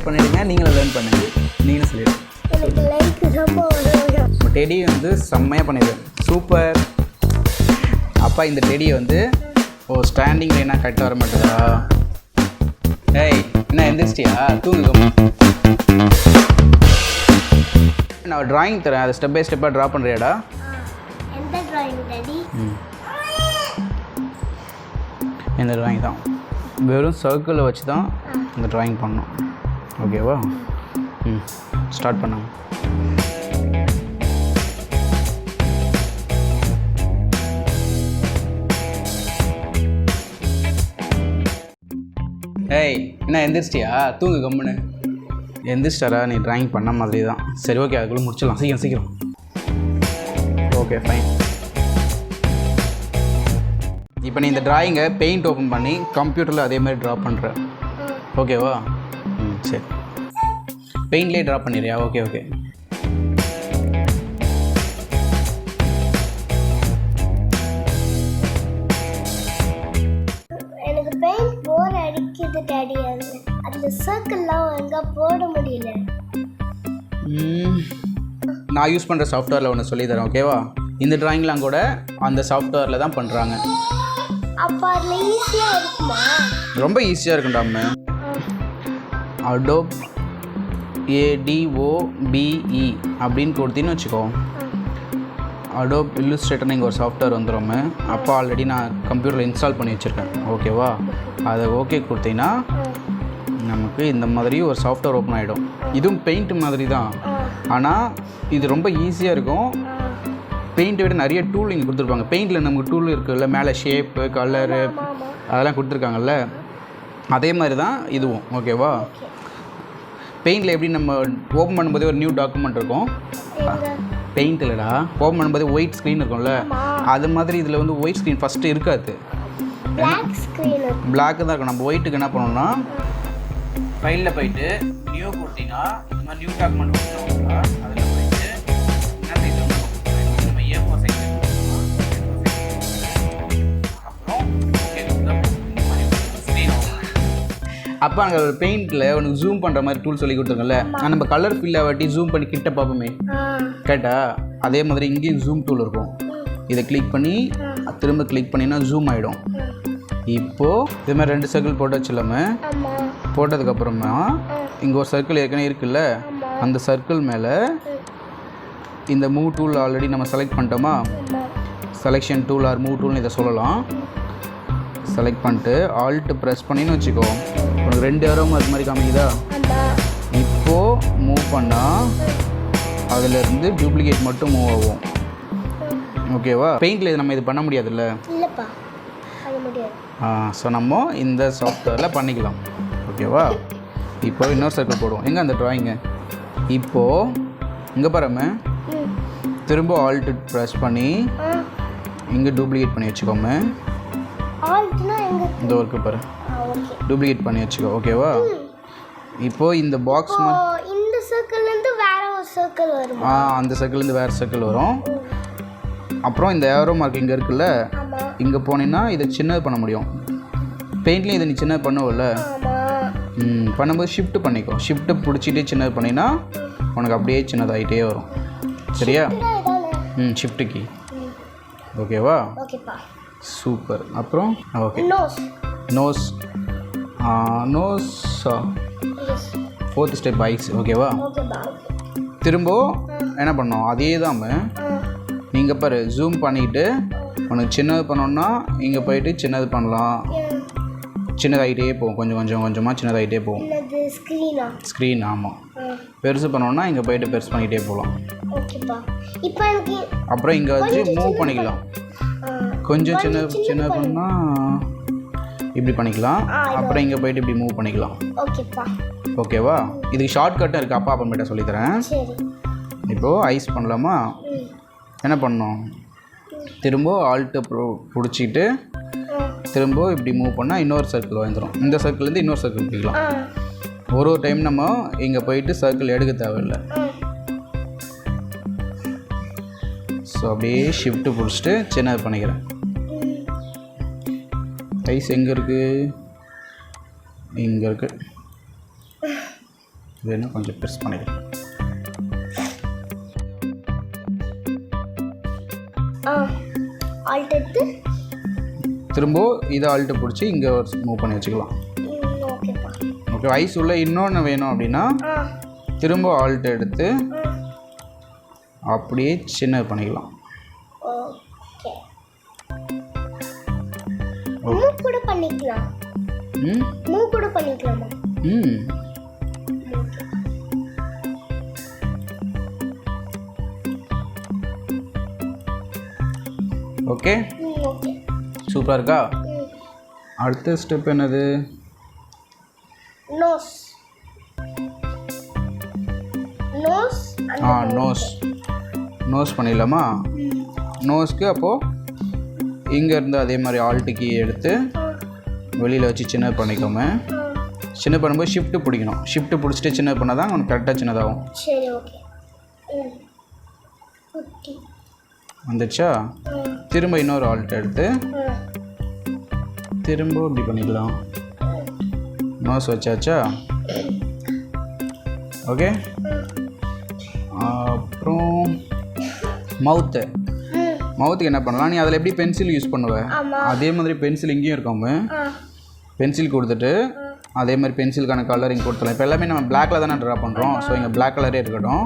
Subscribe பண்ணிடுங்க. நீங்களும் learn பண்ணுங்கள். நீங்களும் சொல்லிடுங்க. டெடி வந்து செம்மையாக பண்ணிடுவேன். சூப்பர். அப்பா இந்த டெடியை வந்து ஸ்டாண்டிங் லைனாக கரெக்டாக வர மாட்டேதா? ஏய் என்ன எந்திரிச்சிட்டியா? தூங்குங்க. நான் ட்ராயிங் தரேன், அதை ஸ்டெப் பை ஸ்டெப்பாக ட்ரா பண்ணுறியாடா? இந்த ட்ராயிங் தான் வெறும் சர்க்கிளை வச்சு தான் இந்த ட்ராயிங் பண்ணணும். ஓகேவா? ஸ்டார்ட் பண்ணாங்க. ஏய் என்ன எந்திரிச்சிட்டியா? தூங்கு கம்முன்னு. எந்திரிச்சிட்டாரா? நீ ட்ராயிங் பண்ண மாதிரி தான். சரி ஓகே, அதுக்குள்ளே முடிச்சிடலாம். சீக்கிரம். Okay fine. இப்போ நீ இந்த ட்ராயிங்கை பெயிண்ட் ஓப்பன் பண்ணி கம்ப்யூட்டரில் அதே மாதிரி ட்ரா பண்ணுற. ஓகேவா? சரி. பெயிண்ட்லேயே ட்ரா பண்ணிடுறியா? ஓகே. எனக்கு பெயிண்ட் போர் அடிக்குது டாடி. அந்த சர்க்கிள்லாம் ஒழுங்கா போட முடியல. நான் யூஸ் பண்ணுற சாஃப்ட்வேரில் ஒன்று சொல்லி தரேன். ஓகேவா? இந்த ட்ராயிங்லாம் கூட அந்த சாஃப்ட்வேரில் தான் பண்ணுறாங்க. அப்போ அதில் ஈஸியாக இருக்குமா? ரொம்ப ஈஸியாக இருக்கும்டாமே. Adobe ADOBE அப்படின்னு கொடுத்தீங்கன்னு வச்சுக்கோ. Adobe Illustrator இங்கே ஒரு சாஃப்ட்வேர் வந்துடும். அப்போ ஆல்ரெடி நான் கம்ப்யூட்டரில் இன்ஸ்டால் பண்ணி வச்சுருக்கேன். ஓகேவா? அதை ஓகே கொடுத்தீங்கன்னா நமக்கு இந்த மாதிரி ஒரு சாஃப்ட்வேர் ஓப்பன் ஆகிடும். இதுவும் பெயிண்ட் மாதிரி தான், ஆனால் இது ரொம்ப ஈஸியாக இருக்கும். பெயிண்ட்டை விட நிறைய டூல் இங்கே கொடுத்துருப்பாங்க. பெயிண்டில் நமக்கு டூல் இருக்குல்ல, மேலே ஷேப்பு கலரு அதெல்லாம் கொடுத்துருக்காங்கல்ல, அதே மாதிரி தான் இதுவும். ஓகேவா? பெயிண்டில் எப்படி நம்ம ஓப்பன் பண்ணும்போதே ஒரு நியூ டாக்குமெண்ட் இருக்கும். பெயிண்ட் இல்லைடா, ஓப்பன் பண்ணும்போது ஒயிட் ஸ்க்ரீன் இருக்கும்ல, அது மாதிரி இதில் வந்து ஒயிட் ஸ்க்ரீன் ஃபஸ்ட்டு இருக்காது, பிளாக்கு தான் இருக்கும். நம்ம ஒயிட்டுக்கு என்ன பண்ணணும்னா ஃபைலில் போயிட்டு நியூ கொடுத்தீங்கன்னா இந்த மாதிரி நியூ டாக்குமெண்ட் கொடுத்தோம்னா அதில் போயிட்டு என்ன சைஸ் நம்ம A4 சைஸ் அப்புறம் ஸ்க்ரீன். அப்போ அங்கே பெயிண்டில் உனக்கு ஜூம் பண்ணுற மாதிரி டூல் சொல்லி கொடுத்துருக்கோம்ல, நம்ம கலர் ஃபில்லை வாட்டி ஜூம் பண்ணி கிட்ட பார்ப்போமே கேட்டா, அதே மாதிரி இங்கேயும் ஜூம் டூல் இருக்கும். இதை கிளிக் பண்ணி திரும்ப கிளிக் பண்ணினா ஜூம் ஆகிடும். இப்போது இது மாதிரி 2 சர்க்கிள் போட்டு வச்சிடலாமே. போட்டதுக்கப்புறமா இங்கே ஒரு சர்க்கிள் ஏற்கனவே இருக்குல்ல, அந்த சர்க்கிள் மேலே இந்த மூவ் டூல் ஆல்ரெடி நம்ம செலக்ட் பண்ணிட்டோமா, செலெக்ஷன் டூல் ஆர் மூவ் டூல்னு இதை சொல்லலாம். செலக்ட் பண்ணிட்டு ஆல்ட் ப்ரெஸ் பண்ணின்னு வச்சுக்கோ, உனக்கு 2 ஏரோவும் அது மாதிரி காமிக்குதா. இப்போது மூவ் பண்ணால் அதிலேருந்து டூப்ளிகேட் மட்டும் மூவ் ஆகும். ஓகேவா? பெயிண்டில் இது நம்ம இது பண்ண முடியாதுல்ல. ஸோ நம்ம இந்த சாஃப்ட்வேரில் பண்ணிக்கலாம். ஓகேவா? இப்போ இன்னொரு சர்க்கிள் போடுவோம். எங்கே அந்த ட்ராயிங்கு? இப்போது இங்கே பாருங்க, திரும்ப ஆல்ட் ப்ரெஸ் பண்ணி இங்கே டூப்ளிகேட் பண்ணி வச்சுக்கோங்க. இந்த ஒர்க்கு பாரு, டூப்ளிகேட் பண்ணி வச்சுக்கோ. ஓகேவா? இப்போது இந்த பாக்ஸ் இந்த சர்க்கிள்லேருந்து வேற ஒரு சர்க்கிள் வரும். அந்த சர்க்கிள்லேருந்து வேறு சர்க்கிள் வரும். அப்புறம் இந்த ஏரோ மார்க் இங்கே இருக்குல்ல, இங்கே போனீங்கன்னா இதை சின்னது பண்ண முடியும். பெயிண்ட்லேயும் இதை நீ சின்னது பண்ணுவல, பண்ணும்போது ஷிஃப்ட் பண்ணிக்கோ. ஷிஃப்ட்டை பிடிச்சிட்டு சின்னது பண்ணினா உனக்கு அப்படியே சின்னதாகிட்டே வரும். சரியா? Shift key. ஓகேவா? சூப்பர். அப்புறம் okay, now's 4th step is. ஓகேவா? திரும்ப என்ன பண்ணோம், அதே தான் நீங்கள் பாரு, ஜூம் பண்ணிக்கிட்டு உனக்கு சின்னது பண்ணோன்னா இங்கே போயிட்டு சின்னது பண்ணலாம். சின்னதாகிட்டே போகும், கொஞ்சமாக சின்னதாகிட்டே போகும். ஸ்க்ரீன். ஆமாம். பெருசு பண்ணோன்னா இங்கே போயிட்டு பெருசு பண்ணிக்கிட்டே போகலாம். அப்புறம் இங்கே வச்சு மூவ் பண்ணிக்கலாம். கொஞ்சம் சின்ன பண்ணால் இப்படி பண்ணிக்கலாம். அப்புறம் இங்கே போயிட்டு இப்படி மூவ் பண்ணிக்கலாம். ஓகேவா? இதுக்கு ஷார்ட்கட்டும் இருக்குது, அப்பா அப்புறமேட்ட சொல்லித்தரேன். இப்போது ஐஸ் பண்ணலாமா? என்ன பண்ணோம், திரும்ப ஆல்ட்டு பிடிச்சிட்டு திரும்ப இப்படி மூவ் பண்ணால் இன்னொரு சர்க்கிள் வந்துடும். இந்த சர்க்கிள்லேருந்து இன்னொரு சர்க்கிள் பிடிக்கலாம். ஒரு டைம் நம்ம இங்கே போயிட்டு சர்க்கிள் எடுக்க தேவையில்லை. ஸோ அப்படியே ஷிஃப்ட்டு பிடிச்சிட்டு சின்னது பண்ணிக்கிறேன். ஐஸ் எங்கே இருக்குது? இங்கே இருக்குது. வேணும் கொஞ்சம் ப்ரெஸ் பண்ணிக்கலாம். ஆல்ட் எடுத்து திரும்ப இதை ஆல்ட்டு பிடிச்சி இங்கே ஒரு மூவ் பண்ணி வச்சுக்கலாம். ஓகேப்பா. ஓகே, ஐஸ் உள்ள இன்னொன்று வேணும் அப்படின்னா திரும்ப ஆல்ட் எடுத்து அப்படியே சின்னது பண்ணிக்கலாம். ஓகே, மூவ் கூட பண்ணிக்கலாம். மூவ் கூட பண்ணிக்கலாமா? ஓகே, ஓகே, சூப்பராக இருக்கா? அடுத்த ஸ்டெப் என்னது? நோஸ். நோஸ் நோஸ் பண்ணிடலாமா? நோஸ்க்கு அப்போது இங்கேருந்து அதே மாதிரி ஆல்ட்டு கீ எடுத்து வெளியில் வச்சு சின்னது பண்ணிக்கோங்க. சின்ன பண்ணும்போது ஷிஃப்ட்டு பிடிக்கணும். ஷிஃப்ட்டு பிடிச்சிட்டு சின்னது பண்ணால் தான் உனக்கு கரெக்டாக சின்னதாகும். சரி, ஓகே. வந்துச்சா? திரும்ப இன்னொரு ஆல்ட் எடுத்து திரும்ப இப்படி பண்ணிக்கலாம். நோஸ் வச்சாச்சா? ஓகே, அப்புறம் மவுத்துக்கு என்ன பண்ணலாம்? நீ அதில் எப்படி பென்சில் யூஸ் பண்ணுவேன் அதே மாதிரி பென்சில் இங்கேயும் இருக்காம பென்சில் கொடுத்துட்டு அதே மாதிரி பென்சிலுக்கான கலரிங் கொடுத்துடலாம். இப்போ எல்லாமே நம்ம பிளாக்ல தானே ட்ரா பண்ணுறோம். ஸோ இங்கே பிளாக் கலரே இருக்கட்டும்.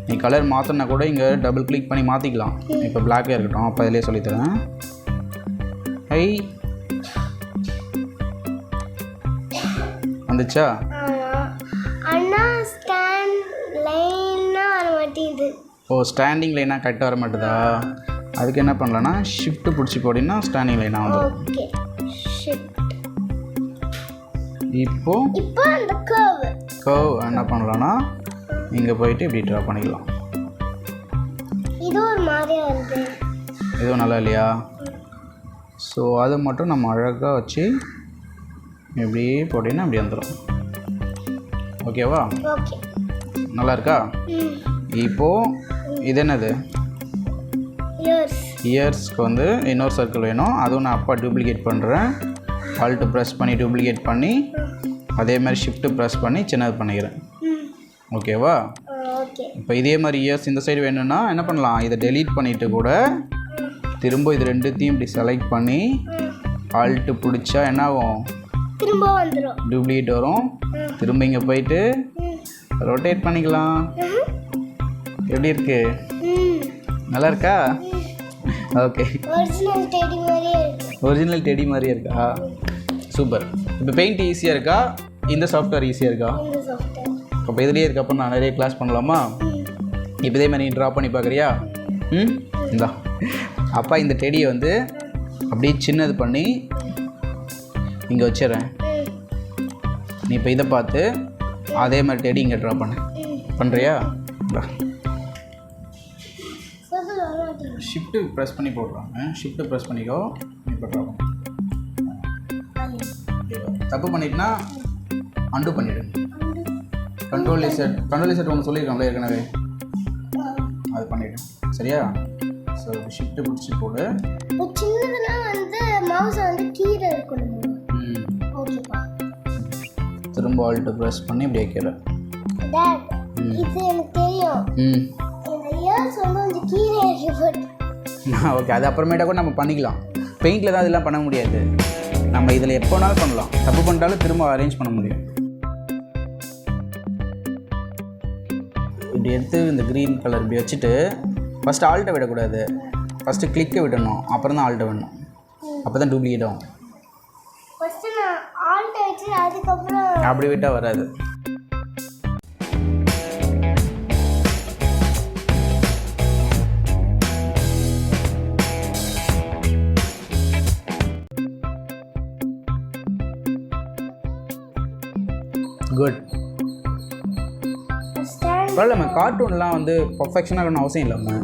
நீ கலர் மாற்றினா கூட இங்கே டபுள் கிளிக் பண்ணி மாற்றிக்கலாம். இப்போ பிளாக்கே இருக்கட்டும். அப்போ அதிலே சொல்லித்தரேன். வந்துச்சா? ஸ்டாண்டிங் லைனாக கரெக்டாக வர மாட்டேதா? அதுக்கு என்ன பண்ணலான்னா ஷிஃப்ட்டு பிடிச்சி போடினா ஸ்டாண்டிங் லைனாக வந்துடும். இப்போ அந்த கர்வ் என்ன பண்ணலான்னா இங்கே போயிட்டு இப்படி ட்ரா பண்ணிக்கலாம். இதுவும் நல்லா இல்லையா? ஸோ அதை மட்டும் நம்ம அழகாக வச்சு இப்படியே போட்டிங்கன்னா அப்படி வந்துடும். ஓகேவா? நல்லா இருக்கா? இப்போது இது என்னது? இயர்ஸ்க்கு வந்து இன்னொரு சர்க்கிள் வேணும். அதுவும் நான் அப்பா டூப்ளிகேட் பண்ணுறேன். ஆல்ட்டு ப்ரெஸ் பண்ணி டூப்ளிகேட் பண்ணி அதே மாதிரி ஷிஃப்ட்டு ப்ரெஸ் பண்ணி சின்னது பண்ணிக்கிறேன். ஓகேவா? இப்போ இதே மாதிரி இயர்ஸ் இந்த சைடு வேணும்னா என்ன பண்ணலாம்? இதை டெலீட் பண்ணிவிட்டு கூட திரும்ப இது ரெண்டுத்தையும் இப்படி செலக்ட் பண்ணி ஆல்ட்டு பிடிச்சா என்ன ஆகும்? திரும்ப வந்துடும். டூப்ளிகேட் வரும். திரும்ப இங்கே போயிட்டு ரொட்டேட் பண்ணிக்கலாம். எப்படி இருக்கு? நல்லா இருக்கா? ஓகே, ஒரிஜினல் டெடி மாதிரியே இருக்கா? சூப்பர். இப்போ பெயிண்ட் ஈஸியாக இருக்கா? இந்த சாஃப்ட்வேர் ஈஸியாக இருக்கா? அப்போ இதுலேயே இருக்கப்போ நான் நிறைய கிளாஸ் பண்ணலாமா? இப்போ இதே மாதிரி நீ ட்ரா பண்ணி பார்க்குறியா? இந்தா அப்பா இந்த டெடியை வந்து அப்படியே சின்னது பண்ணி இங்கே வச்சிடறேன். நீ இப்போ இதை பார்த்து அதே மாதிரி டெடி இங்கே ட்ரா பண்ணுறியா? ஷிஃப்ட்டு ப்ரெஸ் பண்ணி போடுறாங்க. ஷிஃப்ட்டு ப்ரெஸ் பண்ணிக்கோ. இப்போ ட்ரா பண்ணு. தப்பு பண்ணிட்டுனா அண்டு பண்ணிவிடு. கண்ட்ரோல் இசட் ஒன்று சொல்லியிருக்காங்களே ஏற்கனவே, அது பண்ணிவிடு. சரியா? ஸோ ஷிஃப்ட்டு பிடிச்சி போடு. சின்னதுனா வந்து மவுஸ் வந்து கீழே இருக்கணும். ஓகேப்பா. திரும்ப ஆல்ட்டு ப்ரெஸ் பண்ணி இப்படி வைக்கிறேன். இது எனக்கு தெரியும். இந்த இயர்ஸ் வந்து கொஞ்சம் கீழே இருக்கு. ஓகே, அது அப்புறமேட்டா கூட நம்ம பண்ணிக்கலாம். பெயிண்டில் தான் இதெல்லாம் பண்ண முடியாது. நம்ம இதில் எப்போ வேணாலும் பண்ணலாம். தப்பு பண்ணிட்டாலும் திரும்ப அரேஞ்ச் பண்ண முடியும். இப்படி எடுத்து இந்த க்ரீன் கலர் இப்படி வச்சுட்டு ஃபஸ்ட்டு ஆல்ட்டை விடக்கூடாது. ஃபஸ்ட்டு கிளிக்கை விடணும், அப்புறம் தான் ஆல்ட்டை விடணும். அப்போ தான் டூப்ளிகேட் ஆகும். அப்படி விட்டால் வராது. குட். பரவாயில்ல, நம்ம கார்ட்டூன்லாம் வந்து பர்ஃபெக்ஷனாக இருக்கணும் அவசியம் இல்லாமல்.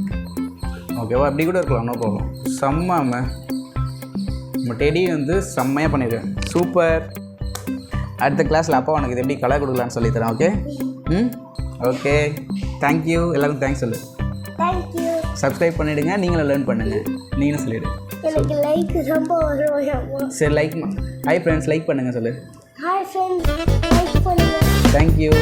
ஓகேவா? அப்படி கூட இருக்கலாம், நோ ப்ராப்ளம். செம்ம நம்ம டெடி வந்து செம்மையாக பண்ணிடுவேன். சூப்பர். அடுத்த கிளாஸில் அப்பா உனக்கு இது எப்படி கலர் கொடுக்கலான்னு சொல்லித்தரேன். ஓகே? Okay, thank you. எல்லாருக்கும் தேங்க்ஸ் சொல்லு. தேங்க்யூ. சப்ஸ்கிரைப் பண்ணிவிடுங்க. நீங்களும் லேர்ன் பண்ணுங்கள். நீங்களும் சொல்லிவிடு. எனக்கு லைக் ரொம்ப வரும். சரி, லைக். ஹாய் ஃப்ரெண்ட்ஸ், லைக் பண்ணுங்கள் சொல்லு. ஹாய் ஃப்ரெண்ட்ஸ், லைக் பண்ணுங்கள். தேங்க்யூ.